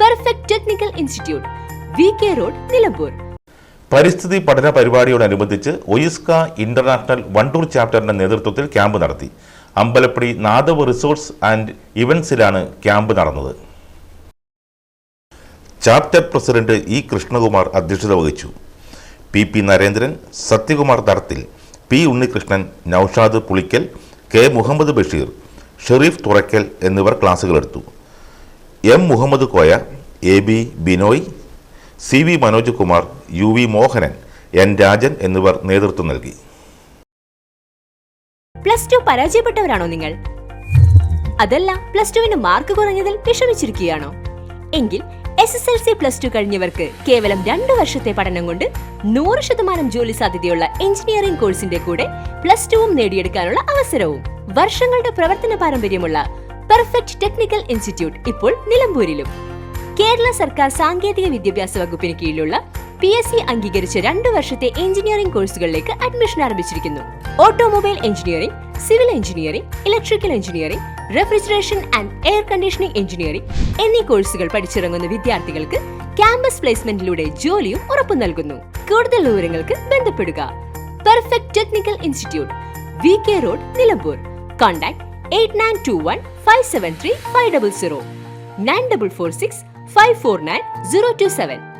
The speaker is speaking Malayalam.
Perfect technical institute, VK road, Nilambur. പരിസ്ഥിതി പഠന പരിപാടിയോടനുബന്ധിച്ച് ഒയിസ്ക ഇന്റർനാഷണൽ വണ്ടൂർ ചാപ്റ്ററിന്റെ നേതൃത്വത്തിൽ ക്യാമ്പ് നടത്തി. അമ്പലപ്പടി നാദവ് റിസോർട്സ് ആൻഡ് ഇവന്റ്സിലാണ് ക്യാമ്പ് നടന്നത്. ചാപ്റ്റർ പ്രസിഡന്റ് ഇ കൃഷ്ണകുമാർ അധ്യക്ഷത വഹിച്ചു. PP നരേന്ദ്രൻ, സത്യകുമാർ തടത്തിൽ, P ഉണ്ണികൃഷ്ണൻ, നൌഷാദ് പുളിക്കൽ, K മുഹമ്മദ് ബഷീർ, ഷെരീഫ് തുറക്കൽ എന്നിവർ ക്ലാസുകളെടുത്തു. M Muhammad Koya, AB Binoy, CV Manoj Kumar, UV Mohanan, N Rajan എന്നിവർ നേതൃത്വം നൽകി. +2 പരാജയപ്പെട്ടവരാണോ നിങ്ങൾ? അതല്ല +2 മാർക്ക് കുറഞ്ഞതിൽ വിഷമിച്ചിരിക്കുകയാണോ? എങ്കിൽ SSLC +2 കഴിഞ്ഞവർക്ക് കേവലം 2 വർഷത്തെ പഠനം കൊണ്ട് 100% ജോലി സാധ്യതയുള്ള എഞ്ചിനീയറിംഗ് കോഴ്സിന്റെ കൂടെ +2 നേടിയെടുക്കാനുള്ള അവസരവും. വർഷങ്ങളുടെ പ്രവർത്തന പാരമ്പര്യമുള്ള പെർഫെക്റ്റ് ടെക്നിക്കൽ ഇൻസ്റ്റിറ്റ്യൂട്ട് ഇപ്പോൾ നിലമ്പൂരിലും. കേരള സർക്കാർ സാങ്കേതിക വിദ്യാഭ്യാസ വകുപ്പിന് കീഴിലുള്ള PSC അംഗീകരിച്ച 2 വർഷത്തെ എഞ്ചിനീയറിംഗ് കോഴ്സുകളിലേക്ക് അഡ്മിഷൻ ആരംഭിച്ചിരിക്കുന്നു. Automobile engineering, civil engineering, electrical engineering, refrigeration and air conditioning engineering എന്നീ കോഴ്സുകൾ പഠിച്ചിറങ്ങുന്ന വിദ്യാർത്ഥികൾക്ക് ക്യാമ്പസ് പ്ലേസ്മെന്റിലൂടെ ജോലിയും ഉറപ്പു നൽകുന്നു. കൂടുതൽ വിവരങ്ങൾക്ക് ബന്ധപ്പെടുക. Perfect technical institute, VK road, Nilambur. Contact 8921 573 500 9446 549 027.